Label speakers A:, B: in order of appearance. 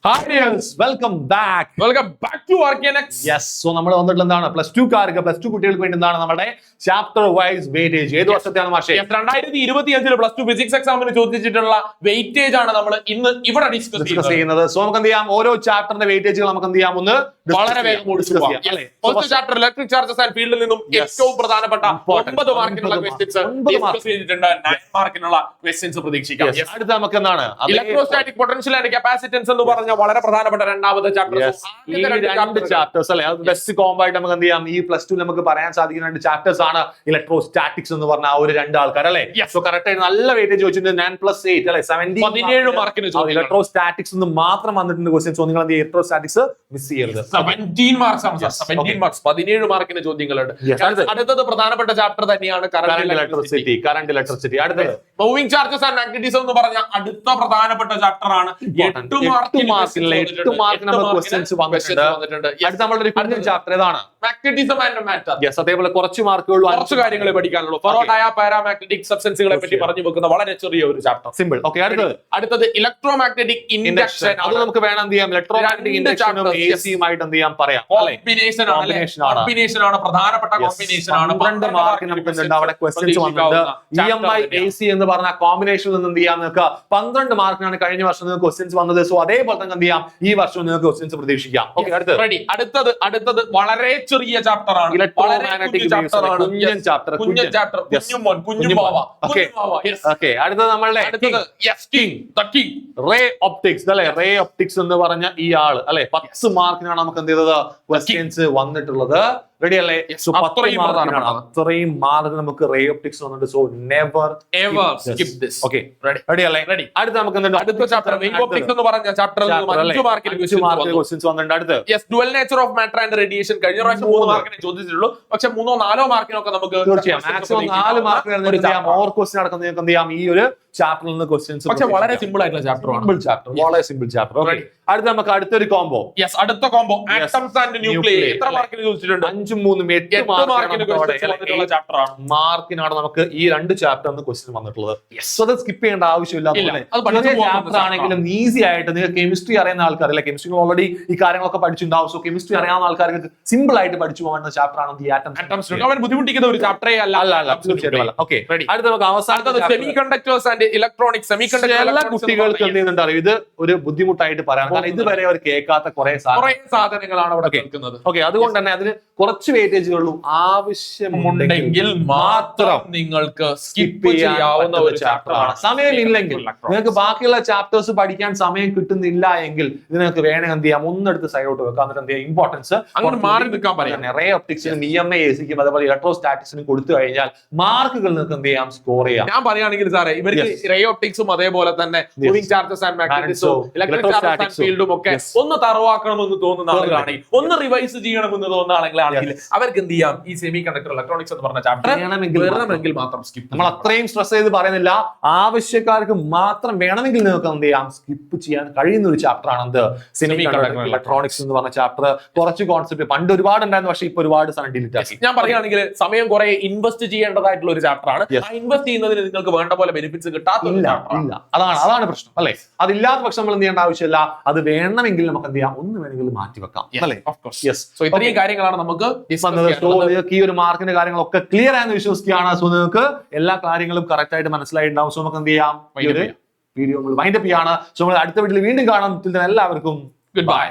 A: Welcome back
B: to RKNX.
A: Yes. So നമ്മൾ വന്നിട്ടുള്ള എന്താണ് പ്ലസ് ടു കുട്ടികൾക്ക് വേണ്ടി എന്താണ് നമ്മുടെ ചാപ്റ്റർ വൈസ് വെയിറ്റേജ്. ഏത് വർഷത്തെയാണ് മാഷേ?
B: 2025 പ്ലസ് ടു ഫിസിക്സ് എക്സാമിന് ചോദിച്ചിട്ടുള്ള വെയിറ്റേജ് ആണ് നമ്മൾ ഇന്ന് ഇവിടെ ഡിസ്കസ്
A: ചെയ്യുന്നത്. സോ നമുക്ക് എന്ത് ചെയ്യാം, ഓരോ ചാപ്റ്ററിന്റെ വെയിറ്റേജുകൾ നമുക്ക് എന്ത് ചെയ്യാം ഒന്ന്
B: വളരെ വേഗം first chapter electric charges and ഫീൽഡിൽ നിന്നും ഏറ്റവും പ്രധാനപ്പെട്ട 9 മാർക്കിനുള്ള ക്വസ്റ്റ്യൻസ് ഡിസ്കസ് ചെയ്തിട്ടുണ്ട്. 9 മാർക്കിനുള്ള ക്വസ്റ്റ്യൻസ് പ്രതീക്ഷിക്കാം.
A: അടുത്ത നമുക്ക് എന്താണ്
B: ഇലക്ട്രോസ്റ്റാറ്റിക് പൊട്ടൻഷ്യൽ ആൻഡ് കപ്പാസിറ്റൻസ് എന്ന് പറഞ്ഞ വളരെ പ്രധാനപ്പെട്ട രണ്ടാമത്തെ ചാപ്റ്റർ.
A: ഈ രണ്ട് ചാപ്റ്റേഴ്സ് അല്ലെ, അത് ബെസ്റ്റ് കോംബോ ആയിട്ട് നമുക്ക് എന്ത് ചെയ്യാം, ഈ പ്ലസ് ടു നമുക്ക് പറയാൻ സാധിക്കുന്ന രണ്ട് ചാപ്റ്റേഴ്സ് ആണ് ഇലക്ട്രോസ്റ്റാറ്റിക്സ് എന്ന് പറഞ്ഞ ആ ഒരു രണ്ട് ആൾക്കാർ അല്ലെ. സോ കറക്റ്റ് ആയിട്ട് നല്ല വെയിറ്റേജ് വെച്ചിട്ടുണ്ട്. 9+8 അല്ലെ 17
B: മാർക്കിന്
A: ഇലക്ട്രോസ്റ്റാറ്റിക്സ് എന്ന് മാത്രം വന്നിട്ടുണ്ട് ക്വസ്റ്റ്യൻ. സോ നിങ്ങൾ എന്ത് ചെയ്യും, ഇലക്ട്രോസ്റ്റാറ്റിക്സ് മിസ് ചെയ്യരുത്.
B: 17 മാർക്സ് 17 മാർക്കിന് ചോദ്യങ്ങളുണ്ട്. അടുത്തത് പ്രധാനപ്പെട്ട ചാപ്റ്റർ തന്നെയാണ് കറന്റ്
A: ഇലക്ട്രിസിറ്റി. അടുത്തത്
B: മൂവിംഗ് ചാർജസ് ആൻഡ് മാഗ്നറ്റിസം എന്ന് പറഞ്ഞ അടുത്ത പ്രധാനപ്പെട്ട ചാപ്റ്റർ ആണ്. 8 മാർക്കിന്
A: നമുക്ക് ക്വസ്റ്റ്യൻസ് വന്നിട്ടുണ്ട്. അടുത്ത നമ്മളുടെ ഒരു കുഞ്ഞൻ ചാപ്റ്റർ ഏതാണ്?
B: Magnetism and matter.
A: യെസ്, അതേപോലെ കുറച്ച് മാർക്കുകൾ
B: കുറച്ച് കാര്യങ്ങളെ പഠിക്കാനുള്ളൂ. ഫെറോഡയ പാരാമാഗ്നറ്റിക് സബ്സ്റ്റൻസുകളെ പറ്റി പറഞ്ഞു വെക്കുന്ന വളരെ ചെറിയ ഒരു ചാപ്റ്റർ.
A: സിമ്പിൾ. ഓക്കെ, അടുത്തത്
B: ഇലക്ട്രോമാഗ്നറ്റിക് ഇൻഡക്ഷൻ.
A: അത് നമുക്ക് വേണം എന്ത് ചെയ്യാം, ഇലക്ട്രോമാഗ്നറ്റിക് ഇൻഡക്ഷനും എസിയുമായിട്ട് എന്ത് ചെയ്യാം പറയാം.
B: കോമ്പിനേഷൻ ആണ് പ്രധാനപ്പെട്ട കോമ്പിനേഷൻ ആണ്.
A: 12 മാർക്ക് നമുക്ക് അവിടെ ക്വസ്റ്റ്യൻസ് വന്നിട്ടുണ്ട്. EMI AC എന്ന് പറഞ്ഞ കോമ്പിനേഷനിൽ നിന്ന് എന്ത് ചെയ്യാം, നിങ്ങൾക്ക് 12 മാർക്കിനാണ് കഴിഞ്ഞ വർഷം നിങ്ങൾക്ക് ക്വസ്റ്റ്യൻസ് വന്നത്. സോ അതേപോലെ തന്നെ എന്ത് ചെയ്യാം, ഈ വർഷം നിങ്ങൾക്ക് ക്വസ്റ്റ്യൻസ് പ്രതീക്ഷിക്കാം. ഓക്കെ,
B: അടുത്തത് വളരെ ചെറിയ ചാപ്റ്റർ ആണ്.
A: അടുത്തത് നമ്മളുടെ റേ ഒപ്റ്റിക്സ് അല്ലെ. റേ ഒപ്റ്റിക്സ് എന്ന് പറഞ്ഞ ഈ ആള് അല്ലെ, 10 മാർക്കിനാണ് നമുക്ക് എന്ത് ചെയ്തത് ക്വസ്റ്റ്യൻസ് വന്നിട്ടുള്ളത്. റെഡി അല്ലേ? അത്രയും മാർക്ക് നമുക്ക് റേ ഒപ്റ്റിക്സ് വന്നിട്ടുണ്ട്. So never
B: ever skip this.
A: Okay, ready അല്ലേ? അടുത്ത നമുക്ക്
B: അടുത്ത ചാപ്റ്റർ വേവ് ഒപ്റ്റിക്സ് എന്ന് പറഞ്ഞ ചാപ്റ്ററിൽ 5 മാർക്കിന്
A: ക്വസ്റ്റ്യൻസ് വന്നിട്ടുണ്ട്. അടുത്ത്
B: dual nature of matter and radiation. കഴിഞ്ഞ പ്രാവശ്യം 3 മാർക്കിനെ ചോദിച്ചിട്ടുള്ളൂ. പക്ഷെ 3-4 മാർക്കിനൊക്കെ നമുക്ക്
A: മാക്സിമം 4 മാർക്കിന് മോർ ക്വസ്റ്റ്യൻ അടക്കം നിങ്ങൾക്ക് എന്ത് ചെയ്യാം ഈ ഒരു ചാപ്റ്ററിൽ നിന്ന് ക്വസ്റ്റ്യൻസ്.
B: പക്ഷെ വളരെ സിമ്പിൾ ആയിട്ടുള്ള ചാപ്റ്റർ,
A: വളരെ സിമ്പിൾ ചാപ്റ്റർ. ഓക്കെ, അടുത്ത നമുക്ക് അടുത്തൊരു കോംബോ.
B: അടുത്ത കോംബോ ആറ്റംസ് ആൻഡ് ന്യൂക്ലിയസ്. എത്ര മാർക്കിന് ചോദിച്ചിട്ടുണ്ട്?
A: 5, 3, 8 മാർക്കിനാണ് നമുക്ക് ഈ രണ്ട് ചാപ്റ്ററിന് ക്വസ്റ്റ്യൻ വന്നിട്ടുള്ളത്. അത് സ്കിപ്പ് ചെയ്യേണ്ട ആവശ്യമില്ല. ചാപ്റ്റർ ആണെങ്കിലും ഈസി ആയിട്ട് നിങ്ങൾക്ക് കെമിസ്ട്രി അറിയുന്ന ആൾക്കാർ അല്ലെ, കെമിസ്ട്രി ഓൾറെഡി ഈ കാര്യങ്ങളൊക്കെ പഠിച്ചിട്ടുണ്ടാവും. സോ കെമിസ്ട്രി അറിയാവുന്ന ആൾക്കാർക്ക് സിമ്പിൾ ആയിട്ട് പഠിച്ചു പോകുന്ന ചാപ്റ്റർ ആണ് ഈ ആറ്റംസ്.
B: അവൻ ബുദ്ധിമുട്ടിക്കുന്ന ഒരു ചാപ്റ്ററേ അല്ല.
A: ഓക്കെ, അടുത്ത നമുക്ക് അവസാനത്തെ
B: സെമികണ്ടക്ടേഴ്സ് ആൻഡ് ഇലക്ട്രോണിക്സ്.
A: എല്ലാ കുട്ടികൾക്ക് എന്ത് ചെയ്യുന്നുണ്ട്, ഇത് ഒരു ബുദ്ധിമുട്ടായിട്ട് പറയാം. കാരണം ഇതുവരെ അവർ കേൾക്കാത്ത കുറെ
B: സാധനങ്ങളാണ് അവിടെ കേൾക്കുന്നത്.
A: ഓക്കെ, അതുകൊണ്ട് തന്നെ അതിന് കുറച്ച് വെയിറ്റേജുകളും ആവശ്യമുണ്ടെങ്കിൽ മാത്രം
B: നിങ്ങൾക്ക് സ്കിപ്പ് ചെയ്യാവുന്ന ഒരു ചാപ്റ്ററാണ്.
A: സമയമില്ലെങ്കിൽ നിങ്ങൾക്ക് ബാക്കിയുള്ള ചാപ്റ്റേഴ്സ് പഠിക്കാൻ സമയം കിട്ടുന്നില്ല എങ്കിൽ ഇത് നിങ്ങൾക്ക് വേണമെങ്കിൽ എന്ത് ചെയ്യാം, ഒന്നെടുത്ത് സൈഡോട്ട് വെക്കാം. എന്നിട്ട് എന്ത് ചെയ്യാം, ഇമ്പോർട്ടൻസ്
B: അങ്ങനെ മാറി നിൽക്കാൻ പറയാം.
A: റേ ഒപ്റ്റിക്സിനും EMI ACക്കും അതേപോലെ ഇലക്ട്രോസ്റ്റാറ്റിക്സിനും കൊടുത്തു കഴിഞ്ഞാൽ മാർക്കുകൾ നിങ്ങൾക്ക് എന്ത് ചെയ്യാം, സ്കോർ ചെയ്യാം.
B: ഞാൻ പറയുകയാണെങ്കിൽ സാറേ, ഇവർക്ക് റേ ഒപ്റ്റിക്സും അതേപോലെ തന്നെ മൂവിംഗ് ചാർജസ് ആൻഡ് മാഗ്നറ്റിക്സും ഇലക്ട്രിക് ചാർജസ് ആൻഡ് ഫീൽഡും ഒക്കെ ഒന്ന് തറവാക്കണമെന്ന് തോന്നുന്ന ആളുകളാണെങ്കിൽ, ഒന്ന് റിവൈസ് ചെയ്യണമെന്ന് തോന്നുന്ന ആളുകളാണെങ്കിൽ അവർക്ക് എന്ത് ചെയ്യാം, ഈ സെമി കണ്ടക്ടർ ഇലക്ട്രോണിക്സ് എന്ന് പറഞ്ഞ ചാപ്റ്റർ വേണമെങ്കിൽ മാത്രം സ്കിപ്പ്.
A: നമ്മൾ അത്രയും സ്ട്രെസ് ചെയ്ത് പറയുന്നില്ല, ആവശ്യക്കാർക്ക് മാത്രം വേണമെങ്കിൽ നിങ്ങൾക്ക് എന്ത് ചെയ്യാം, സ്കിപ്പ് ചെയ്യാൻ കഴിയുന്ന ഒരു ചാപ്റ്റർ ആണ് എന്ത്, സെമി കണ്ടക്ടർ ഇലക്ട്രോണിക്സ് എന്ന് പറഞ്ഞ ചാപ്റ്റർ. കുറച്ച് കോൺസെപ്റ്റ് പണ്ട് ഒരുപാട് ഉണ്ടായിരുന്നു, പക്ഷേ ഇപ്പൊ ഒരുപാട് സാധനം ഡിലീറ്റ് ആക്കി.
B: ഞാൻ പറയുകയാണെങ്കിൽ സമയം കുറെ ഇൻവെസ്റ്റ് ചെയ്യേണ്ടതായിട്ടുള്ള ഒരു ചാപ്റ്റർ ആണ്. ഇൻവെസ്റ്റ് ചെയ്യുന്നതിന് നിങ്ങൾക്ക് വേണ്ട പോലെ ബെനിഫിറ്റ്സ് കിട്ടാത്തില്ല.
A: അതാണ് പ്രശ്നം അല്ലെ. അതില്ലാത്ത പക്ഷം നമ്മൾ എന്ത് ചെയ്യേണ്ട ആവശ്യമില്ല. അത് വേണമെങ്കിൽ നമുക്ക് എന്ത് ചെയ്യാം, ഒന്ന് വേണമെങ്കിൽ മാറ്റി വെക്കാം അല്ലേ.
B: ഇത്രയും കാര്യങ്ങളാണ് നമുക്ക്
A: ഈ ഒരു മാർക്കിന്റെ കാര്യങ്ങളൊക്കെ ക്ലിയർ ആയെന്ന് വിശ്വസിക്കുകയാണ്. സോ നിങ്ങൾക്ക് എല്ലാ കാര്യങ്ങളും കറക്റ്റ് ആയിട്ട് മനസ്സിലായിട്ടുണ്ടാവും. സോ നമുക്ക് എന്ത് ചെയ്യാം, വീഡിയോ വൈൻഡപ്പ് ചെയ്യാണ്. സോ നമ്മൾ അടുത്ത വീട്ടിൽ വീണ്ടും കാണാം. എല്ലാവർക്കും ഗുഡ് ബൈ.